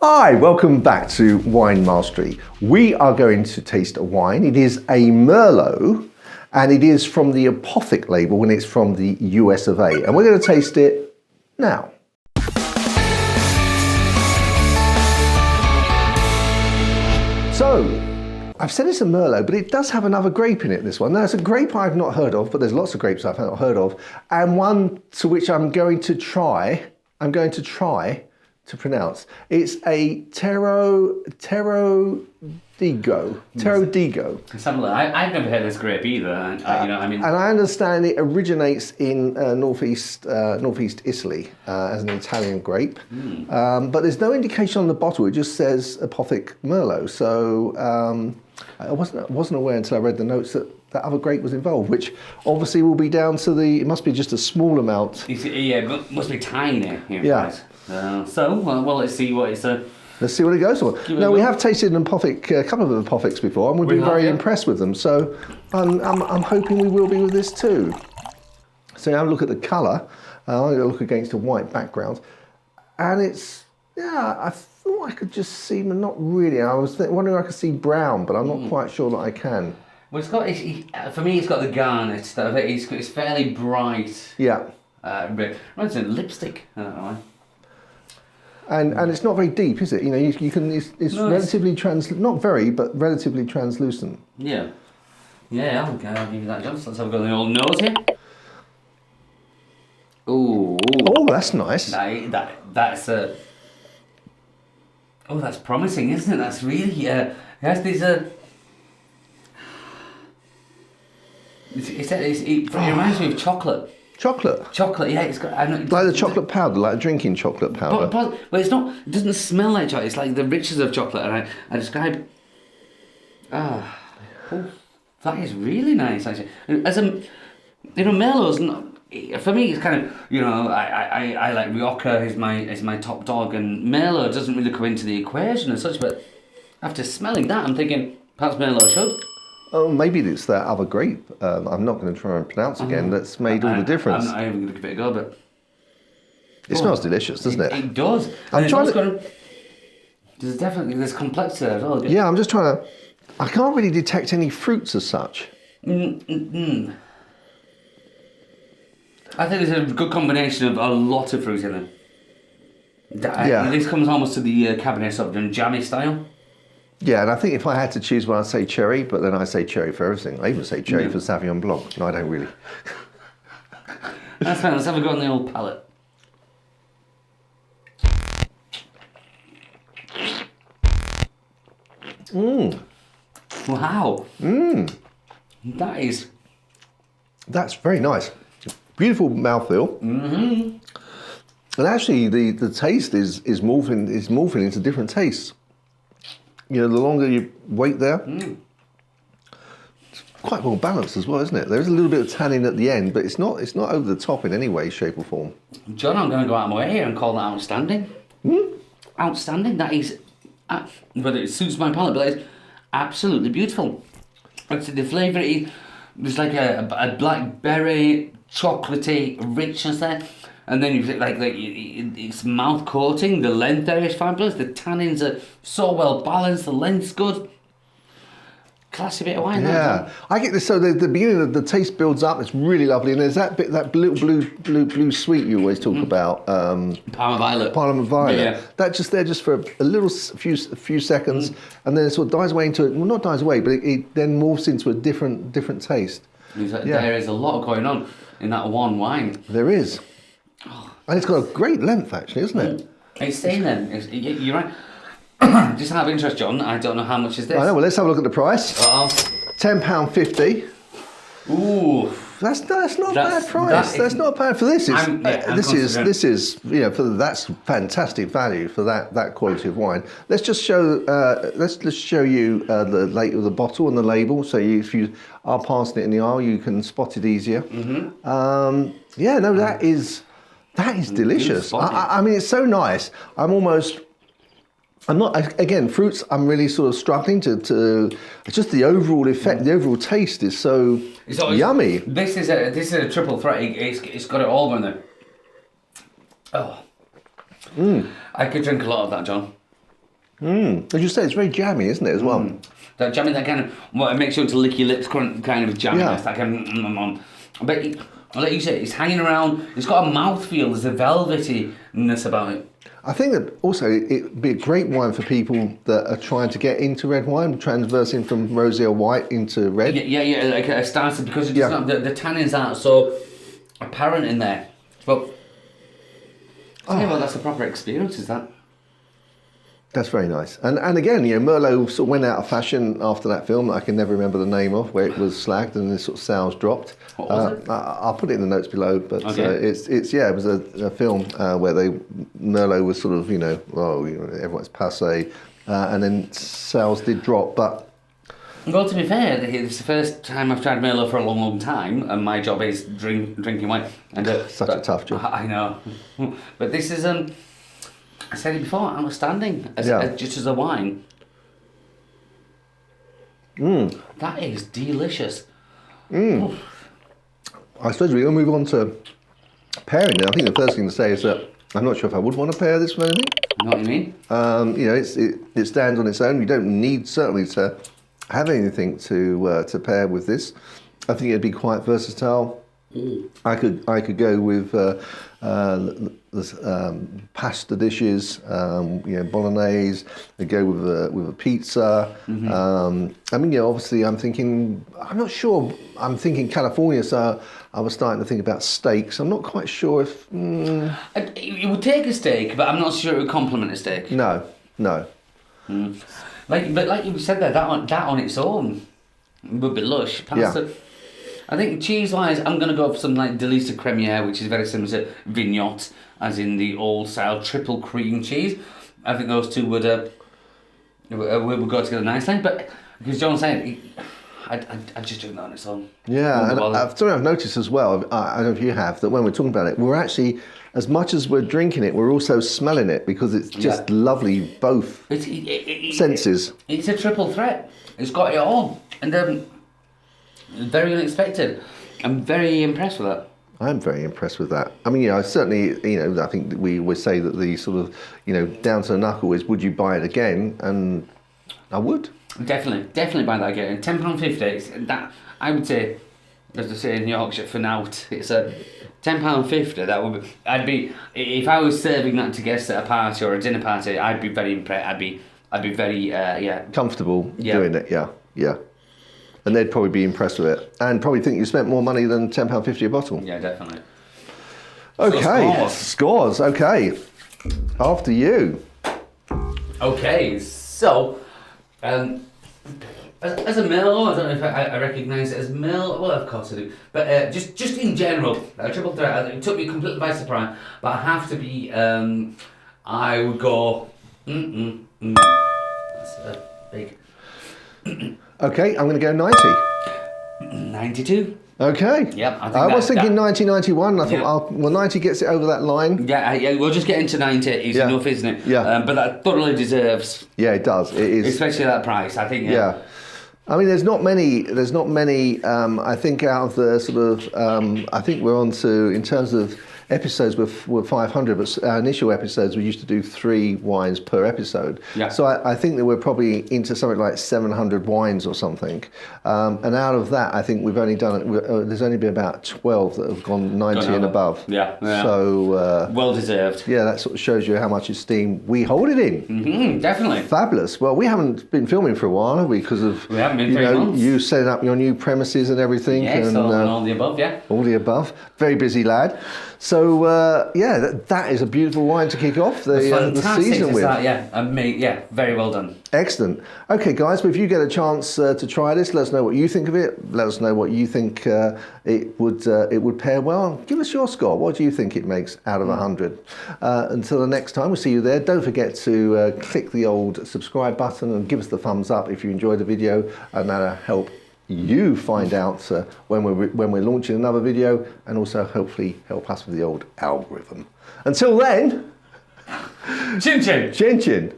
Hi, welcome back to WineMastery. We are going to taste a wine. It is a Merlot, and it is from the Apothic label, and it's from the US of A. And we're going to taste it now. So, I've said it's a Merlot, but it does have another grape in it, this one. Now, it's a grape I've not heard of, but there's lots of grapes I've not heard of, and one to which I'm going to try to pronounce. It's a Teroldego. Let's have a look. I've never heard of this grape either. And I understand it originates in northeast Italy as an Italian grape, but there's no indication on the bottle. It just says Apothic Merlot. So I wasn't aware until I read the notes that other grape was involved, which obviously will be down to it must be just a small amount. Yeah, it must be tiny. Yeah. Right. Well, let's see what it's a. Let's see what it goes for. Now, we have tasted a couple of Apothics before, and we've been very impressed with them. So I'm hoping we will be with this too. So now look at the colour. I'm going to look against a white background, and it's I thought I could just see, but not really. I was wondering if I could see brown, but I'm not quite sure that I can. Well, for me, it's got the garnet stuff. It's fairly bright. Yeah. Reminds me of lipstick. I don't know why. And it's not very deep, is it? You know, you can. It's relatively not very, but relatively translucent. Yeah. Yeah, I'll give you that, John. Let's have a go at the old nose here. Ooh. Oh, that's nice. That's that's promising, isn't it? That's really it has these it reminds me of chocolate. Chocolate, yeah. It's got like the chocolate powder, like drinking chocolate powder. But it's not. It doesn't smell like chocolate. It's like the richness of chocolate, and I describe. That is really nice, actually. As Merlot's not. For me, it's kind of I like Rioja is my top dog, and Merlot doesn't really come into the equation as such. But after smelling that, I'm thinking perhaps Merlot should. Oh, maybe it's that other grape. I'm not going to try and pronounce again. That's made all the difference. I'm not even going to give it a go, but it smells delicious, doesn't it? It does. I'm trying to. There's complexity there as well. Yeah, I'm just trying to. I can't really detect any fruits as such. I think there's a good combination of a lot of fruit in there. This comes almost to the Cabernet Sauvignon jammy style. Yeah, and I think if I had to choose one, I'd say cherry, but then I say cherry for everything. I even say cherry for Sauvignon Blanc. No, I don't really. That's fine. Let's have a go on the old palate. Wow. That's very nice. Beautiful mouthfeel. And actually, the taste is morphing into different tastes. You know, the longer you wait there, it's quite well balanced as well, isn't it? There is a little bit of tannin at the end, but it's not over the top in any way, shape or form. John, I'm going to go out of my way here and call that outstanding. Outstanding. That is, whether it suits my palate, but it's absolutely beautiful. Like the flavour, there's like a blackberry, chocolatey richness there. And then you like it's mouth coating. The length there is fabulous. The tannins are so well balanced. The length's good. Classy bit of wine. Yeah, I get this. So the beginning of the taste builds up. It's really lovely, and there's that bit, that blue sweet you always talk about. Parma Violet. Yeah. That just for a few seconds, and then it sort of dies away into not dies away, but it then morphs into a different taste. There is a lot going on in that one wine. There is. And it's got a great length, actually, isn't it? It's saying then. You're right. Just out of interest, John, I don't know how much is this. I know, well, let's have a look at the price. £10.50. Ooh. That's not a bad price. That's not bad for this. This is that's fantastic value for that quality of wine. Let's just show let's show you the bottle and the label, so if you are passing it in the aisle, you can spot it easier. That is delicious. I mean, it's so nice. I'm not, again, fruits, I'm really sort of struggling to just the overall effect, the overall taste is so yummy. This is a triple threat. It's got it all in there. Oh. I could drink a lot of that, John. As you say, it's very jammy, isn't it, as well? That jammy, that kind of, it makes you want to lick your lips kind of jamminess, that kind of, but like you said, it's hanging around, it's got a mouthfeel, there's a velvetyness about it. I think that also it'd be a great wine for people that are trying to get into red wine, transversing from rosé or white into red. Yeah, like a starter, because it's not, the tannins aren't so apparent in there. But that's the proper experience, is that? That's very nice. And again, Merlot sort of went out of fashion after that film that I can never remember the name of, where it was slagged and the sort of sales dropped. What was it? I'll put it in the notes below, but okay. it was a film where Merlot was sort of, everyone's passé, and then sales did drop, but... Well, to be fair, it's the first time I've tried Merlot for a long, long time, and my job is drinking wine. And such a tough job. I know. But this is... I said it before, outstanding just as a wine. That is delicious. I suppose we're going to move on to pairing now. I think the first thing to say is that I'm not sure if I would want to pair this with anything. You know what you mean? It stands on its own. You don't need certainly to have anything to pair with this. I think it'd be quite versatile. I could go with pasta dishes, bolognese. I go with a pizza. Obviously, I'm thinking California, so I was starting to think about steaks. I'm not quite sure if it would take a steak, but I'm not sure it would complement a steak. No. Like you said there, that on its own would be lush. Pasta. Yeah. I think cheese-wise, I'm going to go for something like Delisa Cremiere, which is very similar to Vignotte, as in the old-style triple cream cheese. I think those two would go together nicely. But because John said, I just drink that on its own. Yeah, and I've noticed as well, I don't know if you have, that when we're talking about it, we're actually, as much as we're drinking it, we're also smelling it, because it's just lovely, both senses. It's a triple threat. It's got it all. And very unexpected. I'm very impressed with that. I'm very impressed with that. I mean, I certainly, I think we would say that the sort of, down to the knuckle is, would you buy it again? And I would. Definitely buy that again. £10.50. That, I would say, as they say in Yorkshire, for now, it's a £10.50. That would be. If I was serving that to guests at a party or a dinner party, I'd be very impressed. I'd be very comfortable doing it. Yeah. And they'd probably be impressed with it, and probably think you spent more money than £10.50 a bottle. Yeah, definitely. Okay, so scores. Okay, after you. Okay, so as a Merlot, I don't know if I recognise it as Merlot. Well, of course I do. But just in general, a triple threat. It took me completely by surprise. But I have to be. I would go. That's a big. Okay, I'm going to go 90. 92. Okay. Yep. I was thinking 90, 91. I thought, 90 gets it over that line. Yeah, we'll just get into 90. It's enough, isn't it? Yeah. But that thoroughly deserves. Yeah, it does. It is. Especially at that price, I think. Yeah. I mean, there's not many. I think out of the sort of. I think we're on to, in terms of episodes, were 500, but our initial episodes we used to do 3 wines per episode. Yeah. So I think that we're probably into something like 700 wines or something, and out of that, I think we've only done. There's only been about 12 that have gone 90 and above. Yeah. So well deserved. Yeah, that sort of shows you how much esteem we hold it in. Definitely. Fabulous. Well, we haven't been filming for a while, have we? Because of we haven't been 3 months. You setting up your new premises and everything. Yes, and all the above. Yeah. All the above. Very busy lad. So that is a beautiful wine to kick off the season with. Yeah, very well done. Excellent. Okay, guys, but if you get a chance to try this, let us know what you think of it. Let us know what you think it would pair well. Give us your score. What do you think it makes out of 100? Until the next time, we'll see you there. Don't forget to click the old subscribe button and give us the thumbs up if you enjoyed the video, and that'll help you find out when we're launching another video, and also hopefully help us with the old algorithm. Until then, chin chin. Chin chin.